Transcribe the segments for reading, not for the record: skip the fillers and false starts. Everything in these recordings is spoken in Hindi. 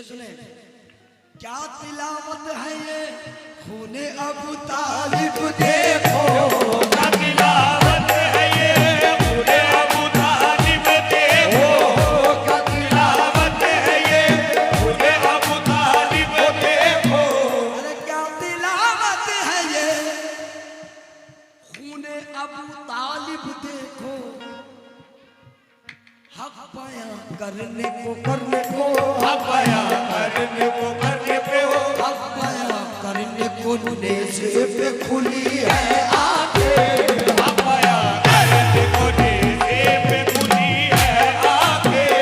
ये सुने क्या तिलावत है ये खूने अबू तालिब देखो, क्या तिलावत है ये खूने अबू तालिब देखो, क्या तिलावत है ये खूने अबू तालिब देखो। अरे क्या तिलावत है ये खूने अबू तालिब देखो, हक बयां करने को हक बयां करने को करने पे हो, हक बयां करने को नेज़े पे खुली है आंखें, हक बयां करने को नेज़े पे खुली है आंखें,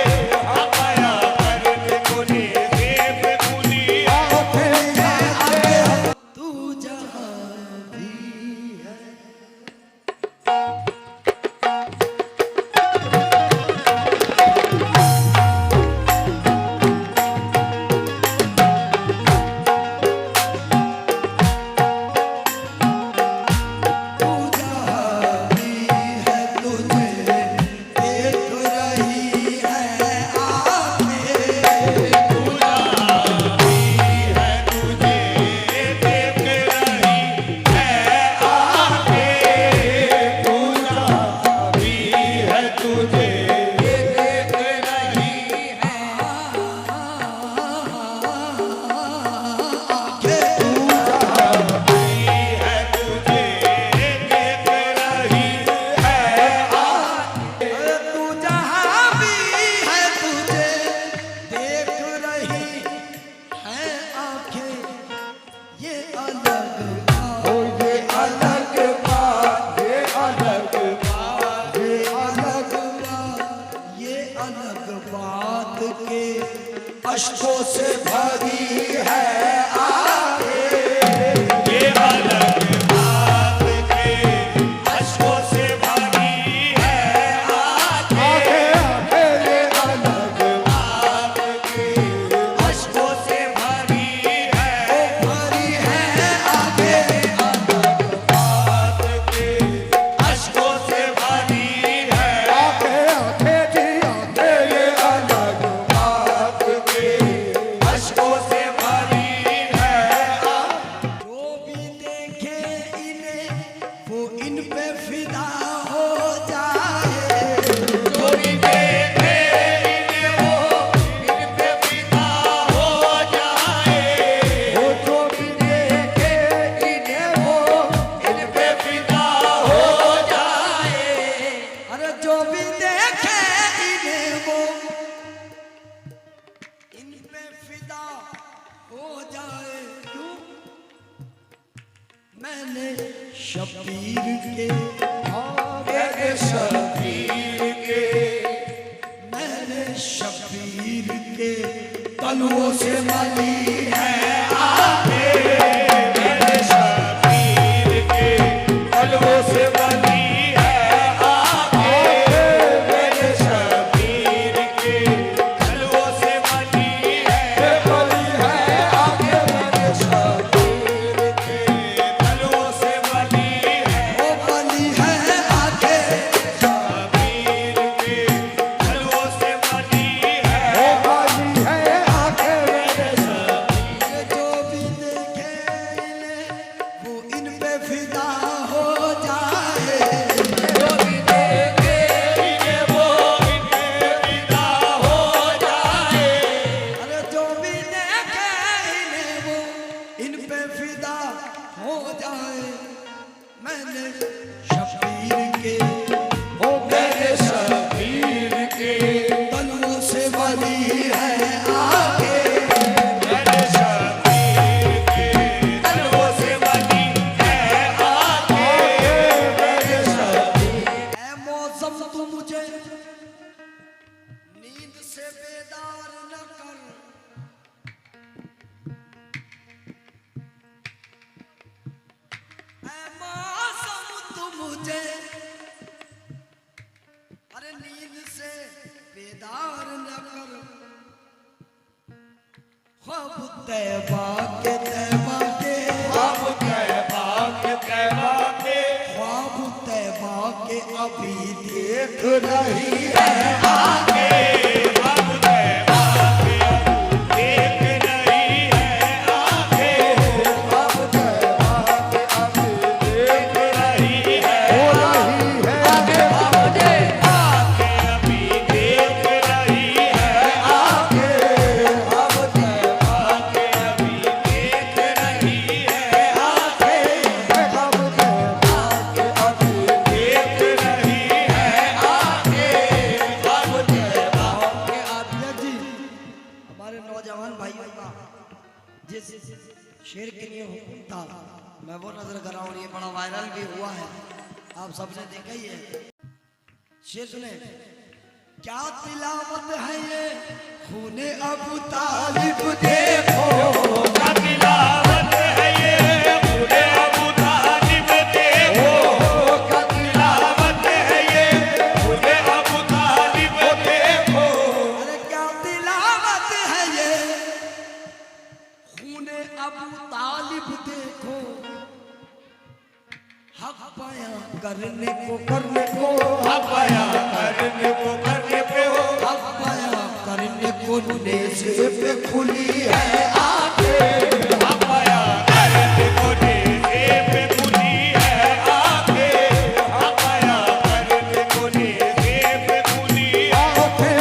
हक बयां करने को नेज़े पे खुली है। तू जहां भी है। अश्कों से भरी है ये अलग बात के अश्कों से भरी है आंखें, ये अलग बात के अश्कों से भरी है आगे अलग बात के अश्कों से भरी है ये अलग बात के अश्कों से भरी है। जो भी देखे इन्हें वो इन पे फिदा हो जाए, जो भी देखे इन्हें वो इन पे फिदा हो जाए, वो जो भी देखे इन्हें वो इन पे फिदा हो जाए। अरे जो भी देखे इन्हें वो इन पे फिदा हो जाए। क्यों? मैंने शबीर के मेरे शबीर के मैंने शबीर के तलवों से मली है मेरे शबीर के तलवों से बनी है आंखें, मेरे शबीर के तलवों से बनी है आंखें, मेरे शबीर के तलवों से बनी है वो बली है आंखें, शबीर के तलवों से बनी है मेरे ये जो भी देखे इन्हें वो इन पे फिदा हो जाए। जो भी देखे इन्हें वो इनपे फिदा हो जाए। अरे जो भी देखे इन्हें वो इन पे फिदा हो जाए। मैंने शबीर के मेरे शबीर के तलवों से बली है आंखें, मेरे शबीर के तलवों से बनी है आंखें, मेरे शबीर ऐ मौसम तू मुझे नींद से बेदार न कर, ऐ मौसम तू मुझे अरे नींद से बेदार न कर। ख्वाब तैबा के तैबा के अब कहबा के ख्वाब तैबा के अभी देख रही है आंखें, अब कहबा के नौजवान भाइयों का जिस शेर के लिए हुक्म था मैं वो नजर कर रहा हूँ, ये बड़ा वायरल भी हुआ है, आप सबने देखा ही है। शेर सुने, क्या तिलावत है ये खूने अबू तालिब देखो, क्या तिलावत है ये खूने अबू तालिब देखो, क्या तिलावत है ये खूने अबू तालिब देखो। अरे क्या तिलावत है ये खूने अबू तालिब देखो, हक पाया करने को हक पाया करने को हक पाया करने को नेज़े पे खुली है आंखें, हक पाया करने को नेज़े पे खुली है आंखें, हक पाया करने को नेज़े पे खुली आंखें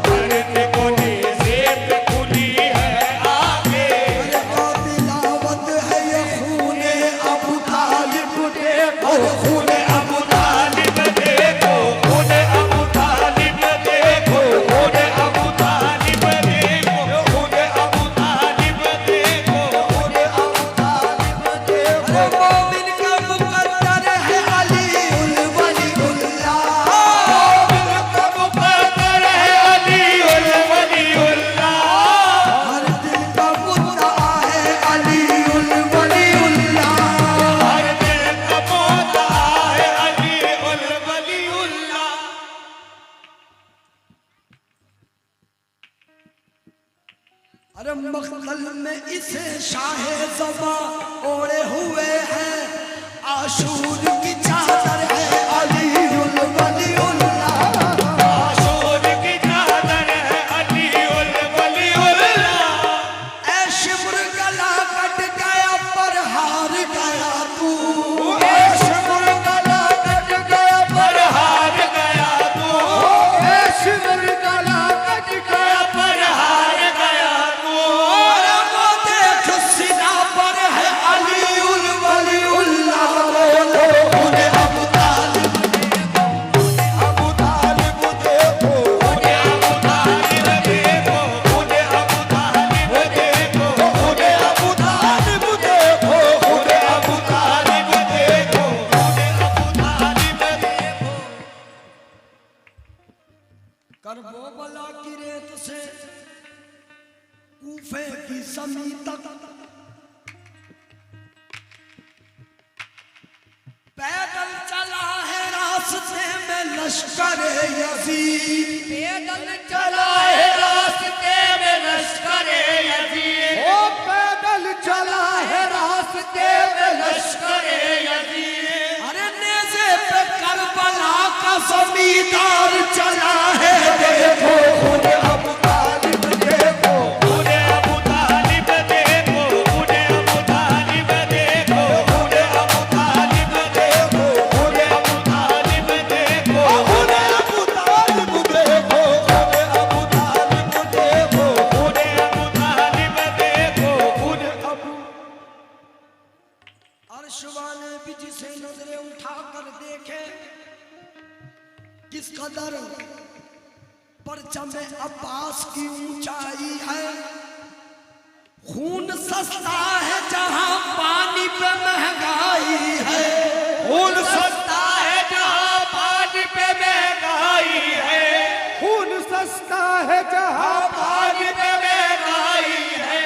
करने को नेज़े पे खुली है आंखें। क्या तिलावत है ये खूने अबू तालिब देखो, खूने अबू तालिब देखो, खूने अबू तालिब देखो, खूने अबू तालिब देखो, खूने अबू तालिब देखो, खूने अबू तालिब देखो। अरे मोमिन का मुकद्दर है अली उल वलीउल्लाह, का मुकद्दर है अली उल वलीउल्लाह, हर दिल का मुद्दा है अली उल वलीउल्लाह। हर दिल का मुद्दा है अली उल वलीउल्लाह। अरे मखमल में इसे शाहे ज़बा ओढ़े हुए हैं, आशूर की चादर है अली उल वलीउल्लाह। आशूर की चादर है अली उल वलीउल्लाह। ऐ शिमर गला कट गया पर हार गया तू, शिमर गला कट गया पर हार गया तू, शिमर गला कट गया पर हार गया तू। अरे वो देख सीना पर है अली उल वलीउल्लाह। खूने अबू तालिब अबू तालिब देखो, खूने अबू तालिब देखो, खूने अबू तालिब देखो, खूने अबू तालिब देखो, खूने अबू तालिब देखो, खूने अबू तालिब देखो। करबला की रेत से कूफे की ज़मीं तक पैदल चला है रास्ते में लश्कर यजीद, पैदल चला है रास्ते में लश्कर यजीद, ओ पैदल चला है रास्ते में लश्कर यजीद। अरे नेज़े पे करबला का ज़मींदार चला है देखो, खूने अबू तालिब देखो, खूने अबू तालिब देखो, खूने अबू तालिब देखो, खूने अबू तालिब देखो, खूने अबू तालिब देखो, खूने अबू तालिब देखो, खूने अबू तालिब देखो, खूने अबू तालिब देखो, खूने अबू। अर्श वाले भी जिसे नजरें उठाकर देखे, किस कदर परचम अब्बास की ऊंचाई है। खून सस्ता है जहां पानी पे महंगाई है, खून सस्ता है जहाँ पानी पे महंगाई है, खून सस्ता है जहाँ पानी पे महंगाई है।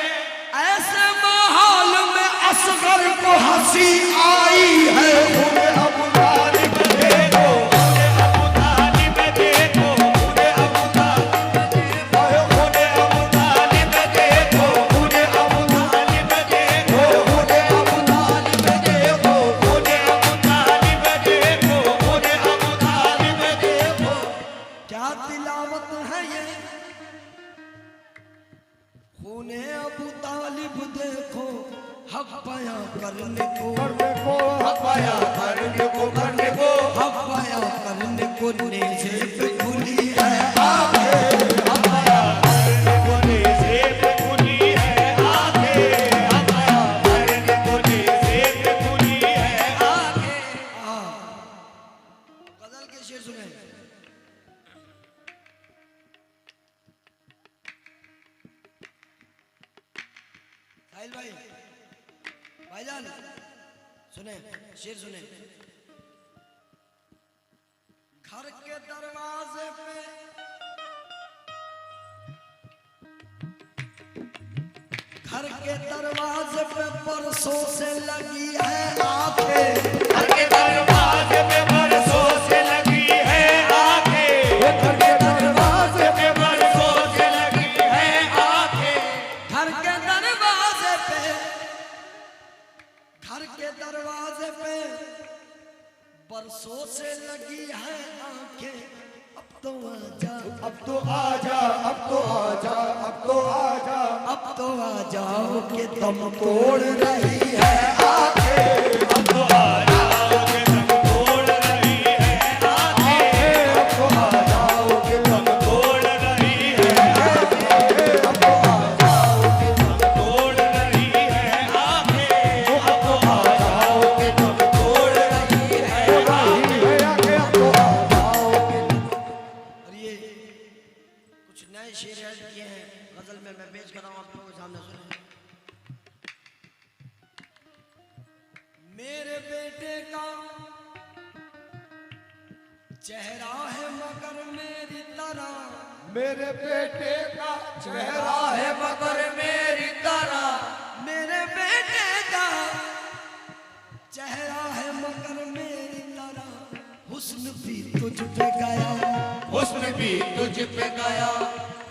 ऐसे माहौल में असगर को हंसी आई है। खूने अबू तालिब देखो, खूने अबू तालिब देखो, खूने अबू तालिब देखो, खूने अबू तालिब देखो, खूने अबू तालिब देखो, खूने अबू तालिब देखो, खूने अबू तालिब देखो, खूने अबू तालिब देखो। क्या तिलावत है ये खूने अबू तालिब देखो, हक पाया करने को हक पाया करने को हक पाया करने को नेज़े पे खुली है आंखें। हक पाया करने को नेज़े पे खुली है आंखें, हक पाया करने को नेज़े पे खुली है आंखें। गजल के शेर सुने, साहिल भाई, भाईजान सुने, शेर सुने। घर के दरवाजे पे घर के दरवाजे पे परसों से लगी है आंखें। घर के दरवाजे पे बरसों से लगी है आंखें। घर के दरवाजे पे बरसों से लगी है आंखें। घर के दरवाजे पे घर के दरवाजे पे बरसों से लगी है आंखें। अब तो आजा, अब तो आजा, अब तो आजा, अब तो आजा, अब तो आ जाओ कि तुम तोड़ रही है आंखें। अब तो आजा के तुम तोड़ रही है आंखें। अब तो आजा के तुम तोड़ रही है आंखें। अब तो आजा के तुम तोड़ रही है आंखें। अब तो आजा के तुम तोड़ रही है आंखें। अब तो आजा और ये कुछ नए शेर ऐड किए हैं गजल में, मैं पेश कर रहा हूं आप लोगों के सामने। सुने। मेरे बेटे का चेहरा है मगर मेरी तरह। मेरे बेटे का चेहरा है मगर मेरी तरह। मेरे बेटे का चेहरा है मगर मेरी तरह। हुस्न भी तुझ पे गया, हुस्न भी तुझ पे गया।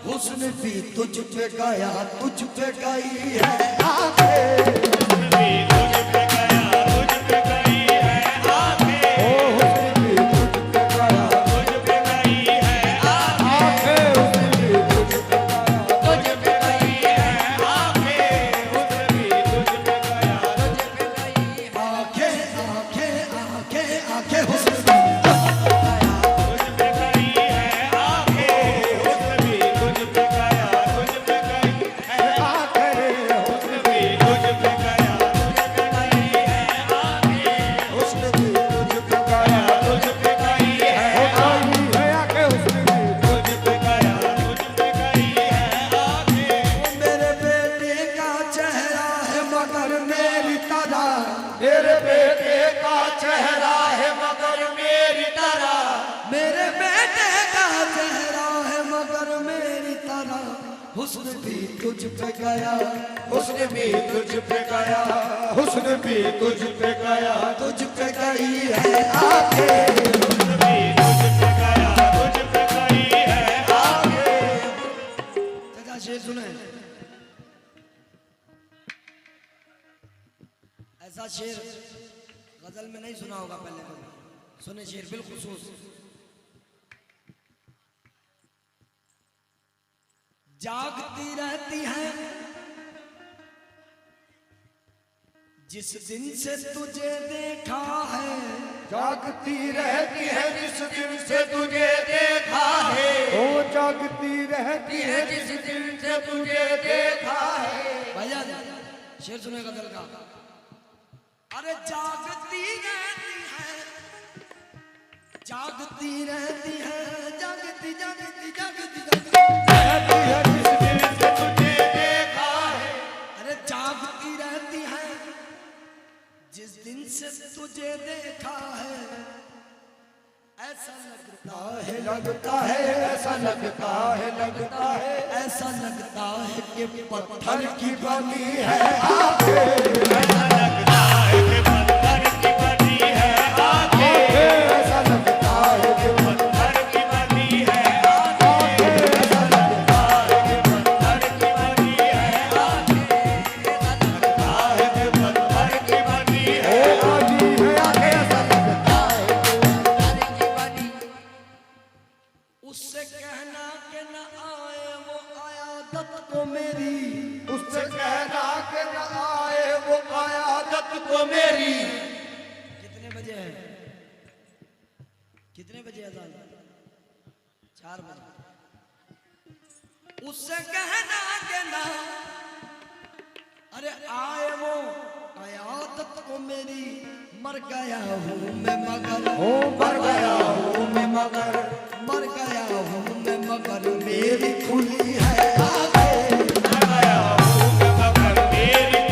हुस्न भी तुझ पे गया, तुझ पे गई है आंखें। हुस्न भी तुझ पे गया, तुझ पे गई है आंखें। ओ हुस्न भी तुझ पे गया, तुझ पे गई है आंखें। हुस्न भी तुझ पे गया, तुझ पे गई है आंखें। हुस्न भी तुझ पे गया, तुझ पे गई है आंखें आंखें आंखें आंखें हुस्न भी तुझ पे गई है आंखें। हुस्न भी तुझ पे गया, तुझ पे गई है आंखें। हुस्न भी तुझ पे गया, तुझ पे गई है आंखें। हुस्न भी तुझ पे गया, तुझ पे गई है आंखें। हुस्न भी तुझ पे गया, तुझ पे गई है आंखें। मेरे बेटे का चेहरा है मगर मेरी तरह। मेरे बेटे का चेहरा है मगर मेरी तरह। मेरे बेटे का चेहरा है मगर मेरी तरह। हुस्न भी तुझ पे गया, हुस्न भी तुझ पे गया, हुस्न भी तुझ पे गया, तुझ पे गई है आंखें। हुस्न भी तुझ पे गया, तुझ पे गई है आंखें। चाचा शेर सुने। ऐसा शेर गजल में नहीं सुना होगा पहले कभी। सुने शेर बिल्कुल सोच। जागती रहती है जिस दिन से तुझे देखा है। जागती रहती है जिस दिन से तुझे देखा है। ओ जागती रहती है जिस दिन से तुझे देखा है। भैया शेर सुने गजल का। अरे जागती रहती है, जागती रहती है, जागती जागती जागती जागती रहती है जिस दिन से तुझे देखा है। अरे जागती रहती है जिस दिन से तुझे देखा है। ऐसा लगता है, लगता है, ऐसा लगता है, लगता है, ऐसा लगता है कि पत्थर पत्थर की बनी है आंखें। ऐसा लगता है कि पत्थर की बनी है आंखें। ऐसा लगता है कि पत्थर की बनी है आंखें। ऐसा लगता है कि पत्थर की बनी है आंखें। ऐसा लगता है कि पत्थर की बनी है आंखें। ऐसा लगता है कि पत्थर की बनी। उससे कहना कि न आए वो आयादत को मेरी। उससे कहना कि न आए वो आयादत को मेरी। कितने बजे है? कितने बजे अजान? 4 बजे। उससे कहना कि ना अरे आए वो आयादत को मेरी। मर गया हूँ मैं मगर, मर गया हूँ मैं मगर, मर गया हूँ मैं मगर मेरी खुली है आंखें। मर गया हूँ मैं मगर मेरी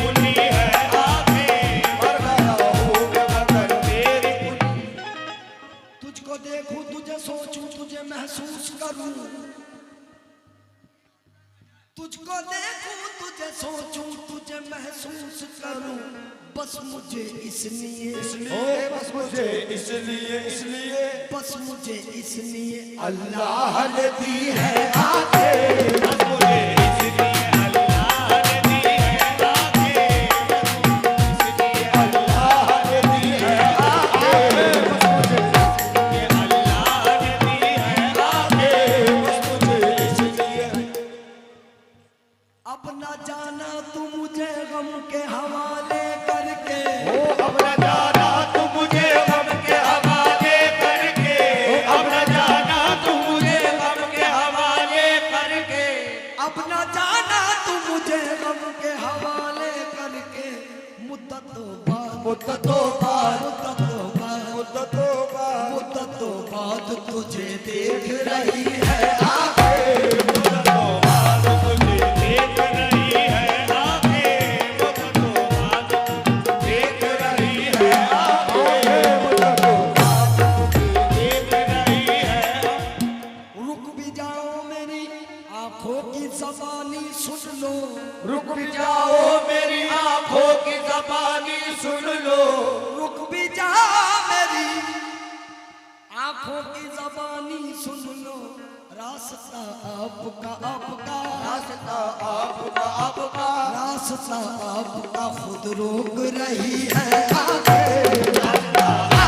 तुझको देखूं तुझे सोचूं तुझे महसूस करूं बस मुझे इसलिए बस मुझे इसलिए बस मुझे इसलिए अल्लाह ने दी है आंखें बस मुझे इसलिए अल्लाह ने दी है आंखें इसलिए अल्लाह ने दी है आंखें बस मुझे इसलिए अल्लाह ने दी है आंखें बस मुझे इसलिए अब ना जाना तू मुझे गम के हवाले करके अब न जाना तू मुझे गम के हवाले करके अब न जाना तू मुझे गम के हवाले करके अब ना जाना तू मुझे गम के हवाले करके मुद्दतों बाद तुझे देख रही है आंखें तुझे देख रही है आंखें देख रही है आंखें देख रही है रुक भी जाओ मेरी आंखों की ज़बानी सुन लो रुक भी जाओ मेरी आंखों की ज़बानी सुन लो रुक भी जाओ मेरी आंखों की ज़बानी सुन लो रास्ता आपका रास्ता आपका रास्ता आपका खुद रोक रही है आंखें रास्ता